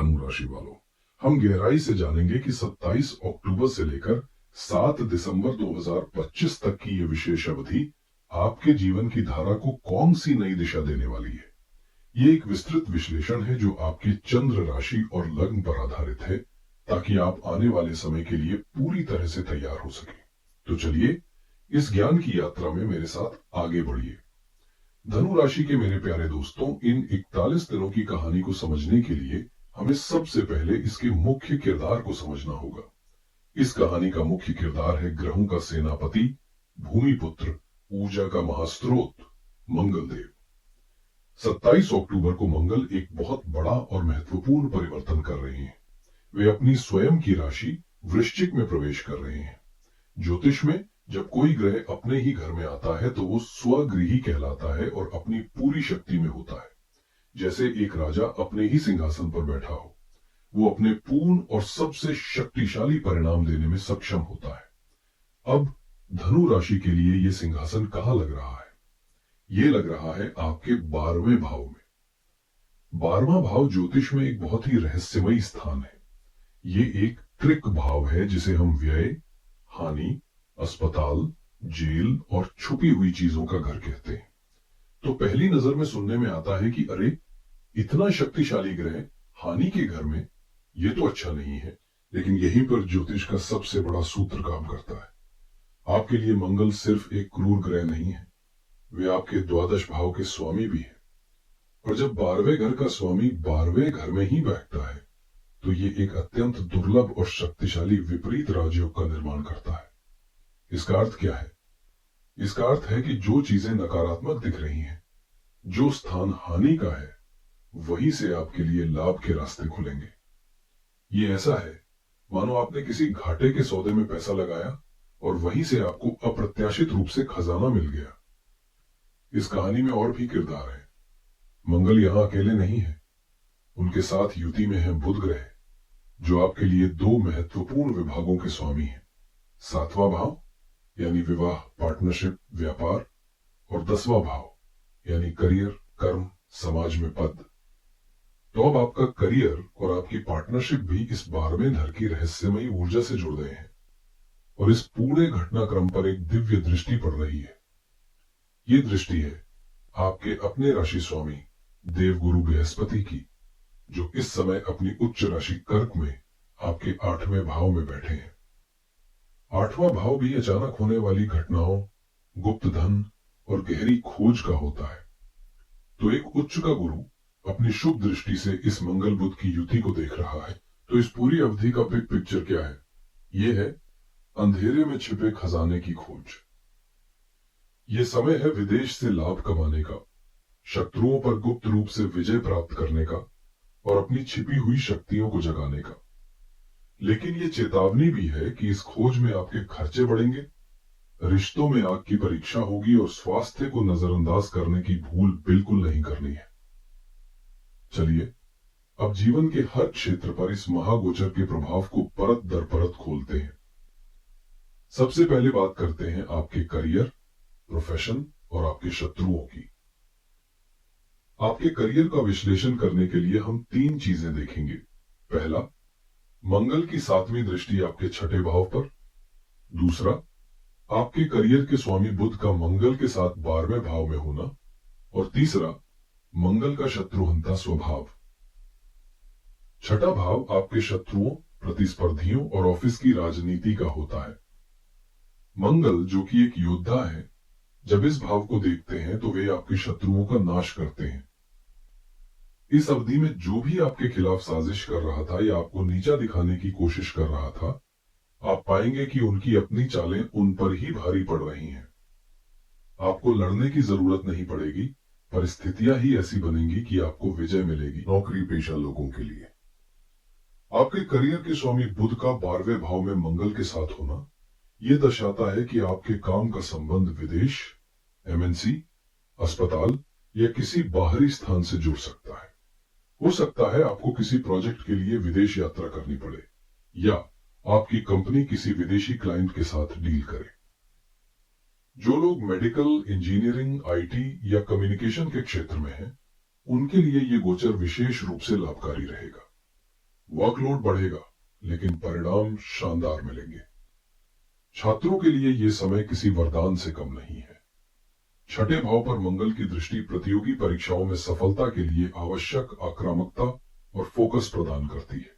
धनु राशि वालों, हम गहराई से जानेंगे कि 27 अक्टूबर से लेकर 7 दिसंबर 2025 तक की ये विशेष अवधि आपके जीवन की धारा को कौन सी नई दिशा देने वाली है। ये एक विस्तृत विश्लेषण है जो आपकी चंद्र राशि और लग्न पर आधारित है, ताकि आप आने वाले समय के लिए पूरी तरह से तैयार हो सके। तो चलिए इस ज्ञान की यात्रा में मेरे साथ आगे बढ़िए। धनु राशि के मेरे प्यारे दोस्तों, इन 41 दिनों की कहानी को समझने के लिए हमें सबसे पहले इसके मुख्य किरदार को समझना होगा। इस कहानी का मुख्य किरदार है ग्रहों का सेनापति, भूमिपुत्र, ऊर्जा का महास्त्रोत मंगल देव। 27 अक्टूबर को मंगल एक बहुत बड़ा और महत्वपूर्ण परिवर्तन कर रहे हैं। वे अपनी स्वयं की राशि वृश्चिक में प्रवेश कर रहे हैं। ज्योतिष में जब कोई ग्रह अपने ही घर में आता है तो वो स्वगृही कहलाता है और अपनी पूरी शक्ति में होता है। जैसे एक राजा अपने ही सिंहासन पर बैठा हो, वो अपने पूर्ण और सबसे शक्तिशाली परिणाम देने में सक्षम होता है। अब धनु राशि के लिए ये सिंहासन कहाँ लग रहा है? ये लग रहा है आपके 12वें भाव में। 12वां भाव ज्योतिष में एक बहुत ही रहस्यमयी स्थान है। ये एक त्रिक भाव है जिसे हम व्यय, हानि, अस्पताल, जेल और छुपी हुई चीजों का घर कहते हैं। तो पहली नजर में सुनने में आता है कि अरे, इतना शक्तिशाली ग्रह हानि के घर में, ये तो अच्छा नहीं है। लेकिन यहीं पर ज्योतिष का सबसे बड़ा सूत्र काम करता है। आपके लिए मंगल सिर्फ एक क्रूर ग्रह नहीं है, वे आपके द्वादश भाव के स्वामी भी है। और जब 12वें घर का स्वामी 12वें घर में ही बैठता है तो ये एक अत्यंत दुर्लभ और शक्तिशाली विपरीत राजयोग का निर्माण करता है। इसका अर्थ क्या है? इसका अर्थ है कि जो चीजें नकारात्मक दिख रही हैं, जो स्थान हानि का है, वहीं से आपके लिए लाभ के रास्ते खुलेंगे। ये ऐसा है मानो आपने किसी घाटे के सौदे में पैसा लगाया और वहीं से आपको अप्रत्याशित रूप से खजाना मिल गया। इस कहानी में और भी किरदार है। मंगल यहां अकेले नहीं है, उनके साथ युति में है बुध ग्रह, जो आपके लिए 2 महत्वपूर्ण विभागों के स्वामी हैं। 7वां भाव यानी विवाह, पार्टनरशिप, व्यापार, और 10वां भाव यानी करियर, कर्म, समाज में पद। तो अब आपका करियर और आपकी पार्टनरशिप भी इस 12वें घर की रहस्यमयी ऊर्जा से जुड़ गए हैं और इस पूरे घटनाक्रम पर एक दिव्य दृष्टि पड़ रही है। ये दृष्टि है आपके अपने राशि स्वामी देवगुरु बृहस्पति की, जो इस समय अपनी उच्च राशि कर्क में आपके 8वें भाव में बैठे हैं। 8वां भाव भी अचानक होने वाली घटनाओं, गुप्त धन और गहरी खोज का होता है। तो एक उच्च का गुरु अपनी शुभ दृष्टि से इस मंगल बुध की युति को देख रहा है। तो इस पूरी अवधि का बिग पिक्चर क्या है? ये है अंधेरे में छिपे खजाने की खोज। ये समय है विदेश से लाभ कमाने का, शत्रुओं पर गुप्त रूप से विजय प्राप्त करने का और अपनी छिपी हुई शक्तियों को जगाने का। लेकिन ये चेतावनी भी है कि इस खोज में आपके खर्चे बढ़ेंगे, रिश्तों में आग की परीक्षा होगी और स्वास्थ्य को नजरअंदाज करने की भूल बिल्कुल नहीं करनी है। चलिए अब जीवन के हर क्षेत्र पर इस महागोचर के प्रभाव को परत दर परत खोलते हैं। सबसे पहले बात करते हैं आपके करियर, प्रोफेशन और आपके शत्रुओं की। आपके करियर का विश्लेषण करने के लिए हम 3 चीजें देखेंगे। पहला, मंगल की 7वीं दृष्टि आपके 6ठे भाव पर। दूसरा, आपके करियर के स्वामी बुध का मंगल के साथ 12वें भाव में होना। और तीसरा, मंगल का शत्रुहंता स्वभाव। 6ठा भाव आपके शत्रुओं, प्रतिस्पर्धियों और ऑफिस की राजनीति का होता है। मंगल, जो कि एक योद्धा है, जब इस भाव को देखते हैं तो वे आपके शत्रुओं का नाश करते हैं। इस अवधि में जो भी आपके खिलाफ साजिश कर रहा था या आपको नीचा दिखाने की कोशिश कर रहा था, आप पाएंगे कि उनकी अपनी चालें उन पर ही भारी पड़ रही हैं। आपको लड़ने की जरूरत नहीं पड़ेगी, परिस्थितियां ही ऐसी बनेंगी कि आपको विजय मिलेगी। नौकरी पेशा लोगों के लिए आपके करियर के स्वामी बुध का 12वें भाव में मंगल के साथ होना यह दर्शाता है कि आपके काम का संबंध विदेश, एमएनसी, अस्पताल या किसी बाहरी स्थान से जुड़ सकता है। हो सकता है आपको किसी प्रोजेक्ट के लिए विदेश यात्रा करनी पड़े या आपकी कंपनी किसी विदेशी क्लाइंट के साथ डील करे। जो लोग मेडिकल, इंजीनियरिंग, आईटी या कम्युनिकेशन के क्षेत्र में हैं, उनके लिए ये गोचर विशेष रूप से लाभकारी रहेगा। वर्कलोड बढ़ेगा, लेकिन परिणाम शानदार मिलेंगे। छात्रों के लिए यह समय किसी वरदान से कम नहीं है। छठे भाव पर मंगल की दृष्टि प्रतियोगी परीक्षाओं में सफलता के लिए आवश्यक आक्रामकता और फोकस प्रदान करती है।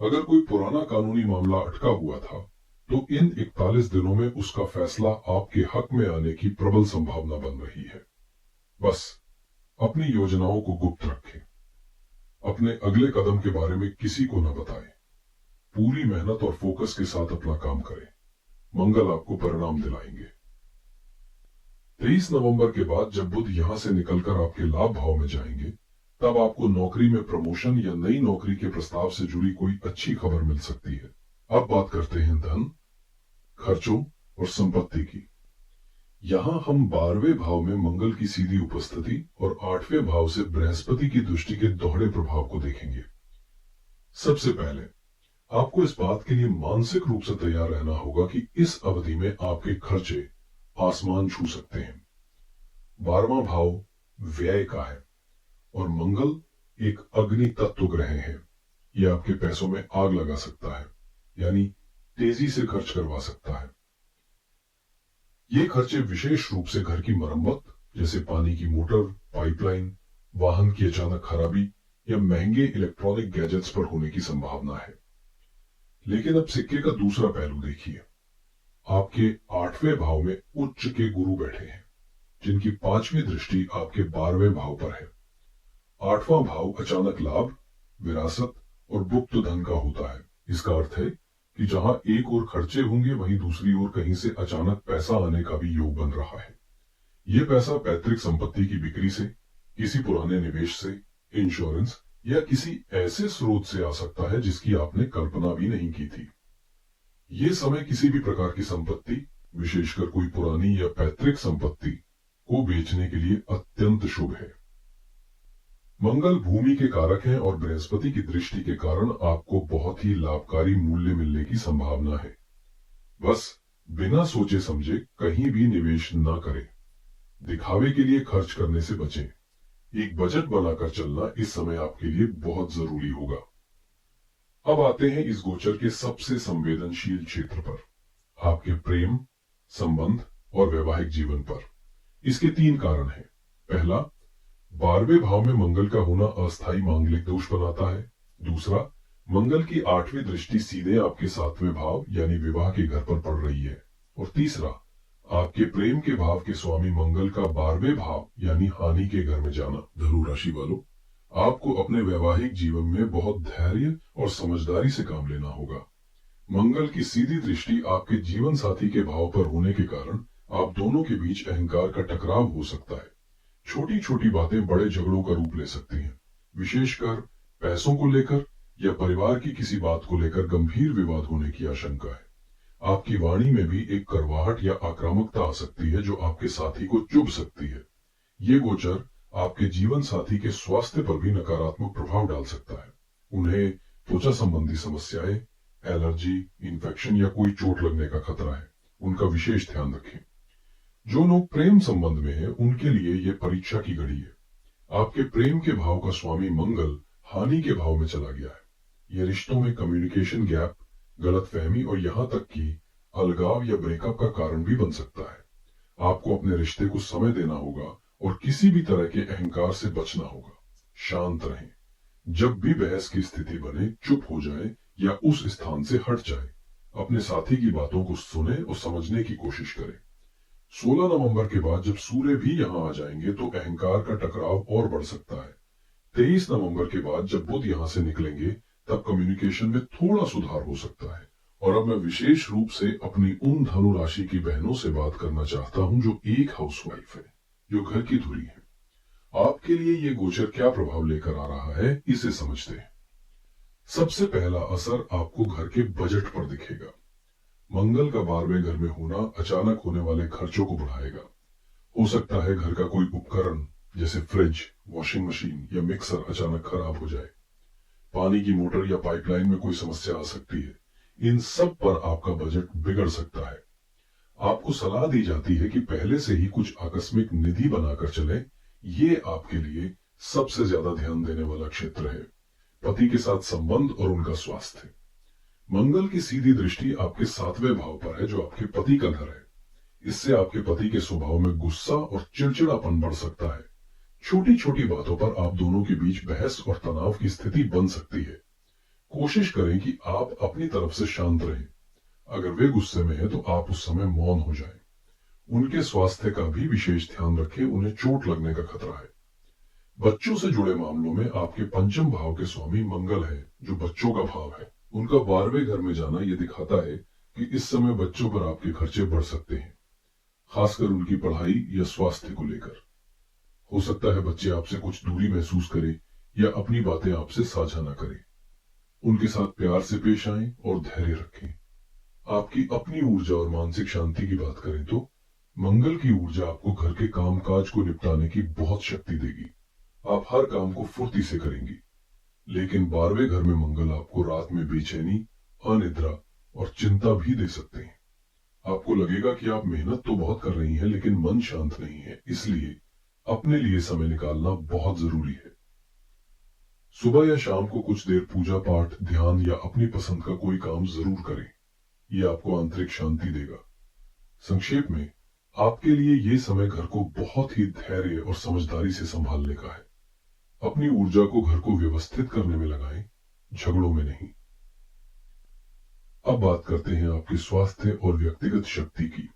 अगर कोई पुराना कानूनी मामला अटका हुआ था, तो इन 41 दिनों में उसका फैसला आपके हक में आने की प्रबल संभावना बन रही है। बस अपनी योजनाओं को गुप्त रखें। अपने अगले कदम के बारे में किसी को न बताएं। पूरी मेहनत और फोकस के साथ अपना काम करें। मंगल आपको परिणाम दिलाएंगे। 23 नवंबर के बाद जब बुध यहां से निकलकर आपके लाभ भाव में जाएंगे, तब आपको नौकरी में प्रमोशन या नई नौकरी के प्रस्ताव से जुड़ी कोई अच्छी खबर मिल सकती है। अब बात करते हैं धन, खर्चों और संपत्ति की। यहां हम 12वें भाव में मंगल की सीधी उपस्थिति और 8वें भाव से बृहस्पति की दृष्टि के दोहरे प्रभाव को देखेंगे। सबसे पहले आपको इस बात के लिए मानसिक रूप से तैयार रहना होगा कि इस अवधि में आपके खर्चे आसमान छू सकते हैं। 12वां भाव व्यय का है और मंगल एक अग्नि तत्व ग्रह है। यह आपके पैसों में आग लगा सकता है, यानी तेजी से खर्च करवा सकता है। ये खर्चे विशेष रूप से घर की मरम्मत, जैसे पानी की मोटर, पाइपलाइन, वाहन की अचानक खराबी या महंगे इलेक्ट्रॉनिक गैजेट्स पर होने की संभावना है। लेकिन अब सिक्के का दूसरा पहलू देखिए। आपके 8वें भाव में उच्च के गुरु बैठे हैं, जिनकी 5वीं दृष्टि आपके 12वें भाव पर है। 8वां भाव अचानक लाभ, विरासत और गुप्त धन का होता है। इसका अर्थ है कि जहां एक ओर खर्चे होंगे, वहीं दूसरी ओर कहीं से अचानक पैसा आने का भी योग बन रहा है। यह पैसा पैतृक संपत्ति की बिक्री से, किसी पुराने निवेश से, इंश्योरेंस या किसी ऐसे स्रोत से आ सकता है जिसकी आपने कल्पना भी नहीं की थी। यह समय किसी भी प्रकार की संपत्ति, विशेषकर कोई पुरानी या पैतृक संपत्ति को बेचने के लिए अत्यंत शुभ है। मंगल भूमि के कारक हैं और बृहस्पति की दृष्टि के कारण आपको बहुत ही लाभकारी मूल्य मिलने की संभावना है। बस बिना सोचे समझे कहीं भी निवेश न करें। दिखावे के लिए खर्च करने से बचें। एक बजट बनाकर चलना इस समय आपके लिए बहुत जरूरी होगा। अब आते हैं इस गोचर के सबसे संवेदनशील क्षेत्र पर, आपके प्रेम, संबंध और वैवाहिक जीवन पर। इसके 3 कारण हैं। पहला, 12वें भाव में मंगल का होना अस्थायी मांगलिक दोष बनाता है। दूसरा, मंगल की 8वीं दृष्टि सीधे आपके 7वें भाव यानी विवाह के घर पर पड़ रही है। और तीसरा, आपके प्रेम के भाव के स्वामी मंगल का 12वें भाव यानी हानि के घर में जाना। धनु राशि वालों, आपको अपने वैवाहिक जीवन में बहुत धैर्य और समझदारी से काम लेना होगा। मंगल की सीधी दृष्टि आपके जीवन साथी के भाव पर होने के कारण आप दोनों के बीच अहंकार का टकराव हो सकता है। छोटी छोटी बातें बड़े झगड़ों का रूप ले सकती हैं। विशेषकर पैसों को लेकर या परिवार की किसी बात को लेकर गंभीर विवाद होने की आशंका है। आपकी वाणी में भी एक कड़वाहट या आक्रामकता आ सकती है जो आपके साथी को चुभ सकती है। ये गोचर आपके जीवन साथी के स्वास्थ्य पर भी नकारात्मक प्रभाव डाल सकता है। उन्हें त्वचा संबंधी समस्याएं, एलर्जी, इन्फेक्शन या कोई चोट लगने का खतरा है। उनका विशेष ध्यान रखें। जो लोग प्रेम संबंध में हैं, उनके लिए यह परीक्षा की घड़ी है। आपके प्रेम के भाव का स्वामी मंगल हानि के भाव में चला गया है। यह रिश्तों में कम्युनिकेशन गैप, गलतफहमी और यहां तक कि अलगाव या ब्रेकअप का कारण भी बन सकता है। आपको अपने रिश्ते को समय देना होगा और किसी भी तरह के अहंकार से बचना होगा। शांत रहें। जब भी बहस की स्थिति बने, चुप हो जाए या उस स्थान से हट जाए। अपने साथी की बातों को सुने और समझने की कोशिश करें। 16 नवंबर के बाद जब सूर्य भी यहां आ जाएंगे तो अहंकार का टकराव और बढ़ सकता है। 23 नवंबर के बाद जब बुध यहां से निकलेंगे तब कम्युनिकेशन में थोड़ा सुधार हो सकता है। और अब मैं विशेष रूप से अपनी उन धनु राशि की बहनों से बात करना चाहता हूं जो एक हाउसवाइफ है, जो घर की धुरी है। आपके लिए ये गोचर क्या प्रभाव लेकर आ रहा है, इसे समझते हैं। सबसे पहला असर आपको घर के बजट पर दिखेगा। मंगल का 12वें घर में होना अचानक होने वाले खर्चों को बढ़ाएगा। हो सकता है घर का कोई उपकरण जैसे फ्रिज, वॉशिंग मशीन या मिक्सर अचानक खराब हो जाए। पानी की मोटर या पाइपलाइन में कोई समस्या आ सकती है। इन सब पर आपका बजट बिगड़ सकता है। आपको सलाह दी जाती है कि पहले से ही कुछ आकस्मिक निधि बनाकर चलें। ये आपके लिए सबसे ज्यादा ध्यान देने वाला क्षेत्र है। पति के साथ संबंध और उनका स्वास्थ्य। मंगल की सीधी दृष्टि आपके 7वें भाव पर है, जो आपके पति का घर है। इससे आपके पति के स्वभाव में गुस्सा और चिड़चिड़ापन बढ़ सकता है। छोटी छोटी बातों पर आप दोनों के बीच बहस और तनाव की स्थिति बन सकती है। कोशिश करें कि आप अपनी तरफ से शांत रहें। अगर वे गुस्से में हैं तो आप उस समय मौन हो जाएं। उनके स्वास्थ्य का भी विशेष ध्यान रखें, उन्हें चोट लगने का खतरा है। बच्चों से जुड़े मामलों में आपके पंचम भाव के स्वामी मंगल है, जो बच्चों का भाव है। उनका 12वें घर में जाना यह दिखाता है कि इस समय बच्चों पर आपके खर्चे बढ़ सकते हैं, खासकर उनकी पढ़ाई या स्वास्थ्य को लेकर। हो सकता है बच्चे आपसे कुछ दूरी महसूस करें या अपनी बातें आपसे साझा न करें। उनके साथ प्यार से पेश आएं और धैर्य रखें। आपकी अपनी ऊर्जा और मानसिक शांति की बात करें तो मंगल की ऊर्जा आपको घर के कामकाज को निपटाने की बहुत शक्ति देगी। आप हर काम को फुर्ती से करेंगी। लेकिन 12वें घर में मंगल आपको रात में बेचैनी, अनिद्रा और चिंता भी दे सकते हैं। आपको लगेगा कि आप मेहनत तो बहुत कर रही हैं, लेकिन मन शांत नहीं है। इसलिए अपने लिए समय निकालना बहुत जरूरी है। सुबह या शाम को कुछ देर पूजा पाठ, ध्यान या अपनी पसंद का कोई काम जरूर करें। यह आपको आंतरिक शांति देगा। संक्षेप में, आपके लिए यह समय घर को बहुत ही धैर्य और समझदारी से संभालने का है। अपनी ऊर्जा को घर को व्यवस्थित करने में लगाएं, झगड़ों में नहीं। अब बात करते हैं आपके स्वास्थ्य और व्यक्तिगत शक्ति की।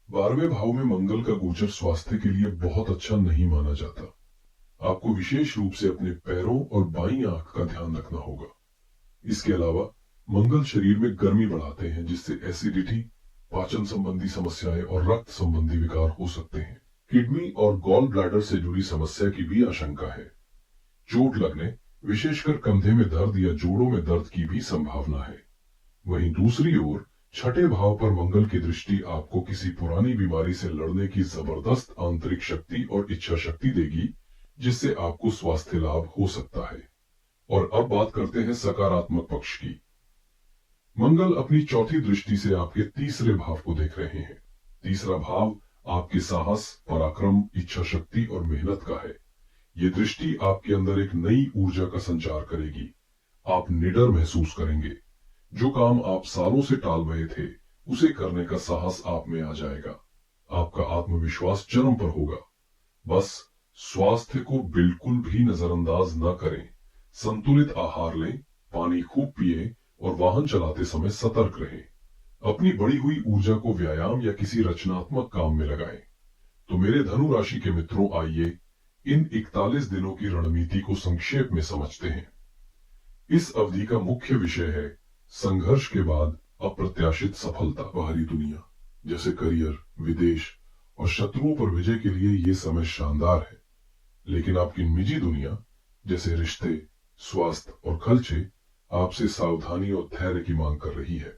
12वें भाव में मंगल का गोचर स्वास्थ्य के लिए बहुत अच्छा नहीं माना जाता। आपको विशेष रूप से अपने पैरों और बाईं आंख का ध्यान रखना होगा। इसके अलावा मंगल शरीर में गर्मी बढ़ाते हैं, जिससे एसिडिटी, पाचन संबंधी समस्याएं और रक्त संबंधी विकार हो सकते हैं। किडनी और गॉल ब्लैडर से जुड़ी समस्या की भी आशंका है। चोट लगने, विशेषकर कंधे में दर्द या जोड़ों में दर्द की भी संभावना है। वहीं दूसरी ओर 6ठे भाव पर मंगल की दृष्टि आपको किसी पुरानी बीमारी से लड़ने की जबरदस्त आंतरिक शक्ति और इच्छा शक्ति देगी, जिससे आपको स्वास्थ्य लाभ हो सकता है। और अब बात करते हैं सकारात्मक पक्ष की। मंगल अपनी चौथी दृष्टि से आपके तीसरे भाव को देख रहे हैं। तीसरा भाव आपके साहस, पराक्रम, इच्छा शक्ति और मेहनत का है। ये दृष्टि आपके अंदर एक नई ऊर्जा का संचार करेगी। आप निडर महसूस करेंगे। जो काम आप सालों से टाल रहे थे, उसे करने का साहस आप में आ जाएगा। आपका आत्मविश्वास चरम पर होगा। बस स्वास्थ्य को बिल्कुल भी नजरअंदाज न करें। संतुलित आहार लें, पानी खूब पिए और वाहन चलाते समय सतर्क रहें। अपनी बढ़ी हुई ऊर्जा को व्यायाम या किसी रचनात्मक काम में लगाएं। तो मेरे धनु राशि के मित्रों, आइए इन 41 दिनों की रणनीति को संक्षेप में समझते हैं। इस अवधि का मुख्य विषय है संघर्ष के बाद अप्रत्याशित सफलता। बाहरी दुनिया जैसे करियर, विदेश और शत्रुओं पर विजय के लिए यह समय शानदार है। लेकिन आपकी निजी दुनिया जैसे रिश्ते, स्वास्थ्य और खर्चे आपसे सावधानी और धैर्य की मांग कर रही है।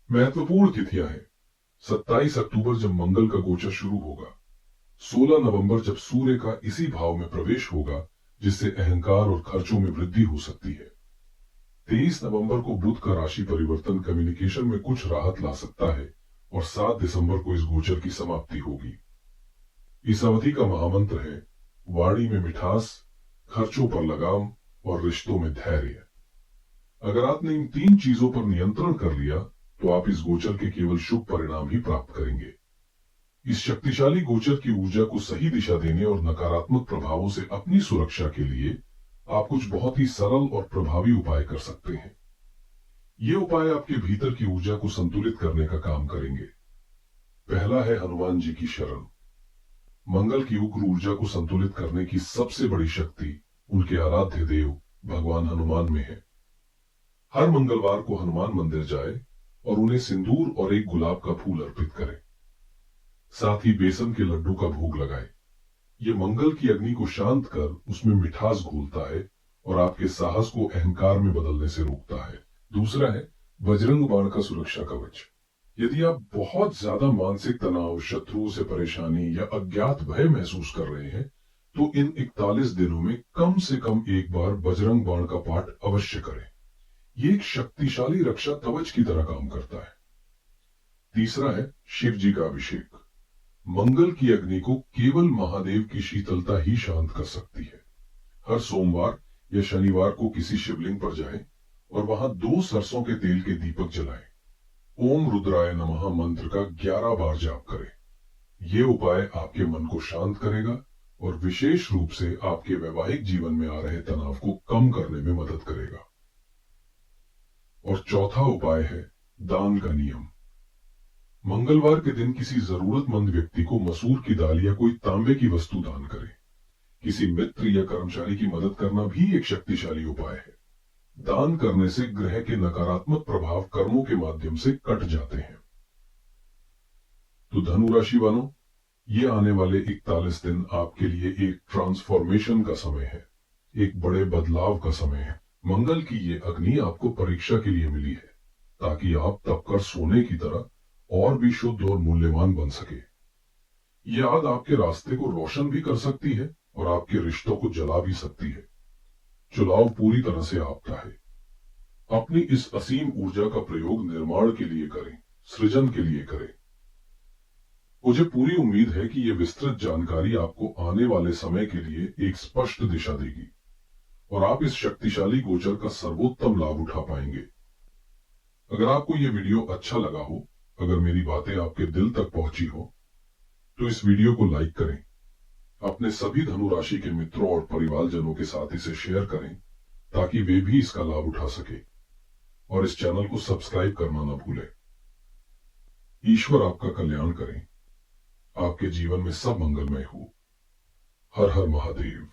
महत्वपूर्ण तिथियां हैं। 27 अक्टूबर जब मंगल का गोचर शुरू होगा। 16 नवंबर जब सूर्य का इसी भाव में प्रवेश होगा, जिससे अहंकार और खर्चों में वृद्धि हो सकती है। 23 नवंबर को बुध का राशि परिवर्तन कम्युनिकेशन में कुछ राहत ला सकता है और 7 दिसंबर को इस गोचर की समाप्ति होगी। इस अवधि का महामंत्र है वाणी में मिठास, खर्चों पर लगाम और रिश्तों में धैर्य। अगर आपने इन 3 चीजों पर नियंत्रण कर लिया तो आप इस गोचर के केवल शुभ परिणाम ही प्राप्त करेंगे। इस शक्तिशाली गोचर की ऊर्जा को सही दिशा देने और नकारात्मक प्रभावों से अपनी सुरक्षा के लिए आप कुछ बहुत ही सरल और प्रभावी उपाय कर सकते हैं। ये उपाय आपके भीतर की ऊर्जा को संतुलित करने का काम करेंगे। पहला है हनुमान जी की शरण। मंगल की उग्र ऊर्जा को संतुलित करने की सबसे बड़ी शक्ति उनके आराध्य देव भगवान हनुमान में है। हर मंगलवार को हनुमान मंदिर जाए और उन्हें सिंदूर और एक गुलाब का फूल अर्पित करें। साथ ही बेसन के लड्डू का भोग लगाए। ये मंगल की अग्नि को शांत कर उसमें मिठास घोलता है और आपके साहस को अहंकार में बदलने से रोकता है। दूसरा है बजरंग बाण का सुरक्षा कवच। यदि आप बहुत ज्यादा मानसिक तनाव, शत्रुओं से परेशानी या अज्ञात भय महसूस कर रहे हैं, तो इन 41 दिनों में कम से कम एक बार बजरंग बाण का पाठ अवश्य करें। ये एक शक्तिशाली रक्षा कवच की तरह काम करता है। तीसरा है शिव जी का अभिषेक। मंगल की अग्नि को केवल महादेव की शीतलता ही शांत कर सकती है। हर सोमवार या शनिवार को किसी शिवलिंग पर जाएं और वहां 2 सरसों के तेल के दीपक जलाएं। ओम रुद्राय नमः मंत्र का 11 बार जाप करें। ये उपाय आपके मन को शांत करेगा और विशेष रूप से आपके वैवाहिक जीवन में आ रहे तनाव को कम करने में मदद करेगा। और चौथा उपाय है दान का नियम। मंगलवार के दिन किसी जरूरतमंद व्यक्ति को मसूर की दाल या कोई तांबे की वस्तु दान करें। किसी मित्र या कर्मचारी की मदद करना भी एक शक्तिशाली उपाय है। दान करने से ग्रह के नकारात्मक प्रभाव कर्मों के माध्यम से कट जाते हैं। तो धनु राशि वालों, ये आने वाले 41 दिन आपके लिए एक ट्रांसफॉर्मेशन का समय है, एक बड़े बदलाव का समय है। मंगल की ये अग्नि आपको परीक्षा के लिए मिली है ताकि आप तपकर सोने की तरह और भी शुद्ध और मूल्यवान बन सके। ये आग आपके रास्ते को रोशन भी कर सकती है और आपके रिश्तों को जला भी सकती है। चुनाव पूरी तरह से आपका है। अपनी इस असीम ऊर्जा का प्रयोग निर्माण के लिए करें, सृजन के लिए करें। मुझे पूरी उम्मीद है कि यह विस्तृत जानकारी आपको आने वाले समय के लिए एक स्पष्ट दिशा देगी और आप इस शक्तिशाली गोचर का सर्वोत्तम लाभ उठा पाएंगे। अगर आपको यह वीडियो अच्छा लगा हो, अगर मेरी बातें आपके दिल तक पहुंची हो, तो इस वीडियो को लाइक करें, अपने सभी धनु राशि के मित्रों और परिवारजनों के साथ इसे शेयर करें ताकि वे भी इसका लाभ उठा सके, और इस चैनल को सब्सक्राइब करना न भूलें। ईश्वर आपका कल्याण करें, आपके जीवन में सब मंगलमय हो। हर हर महादेव।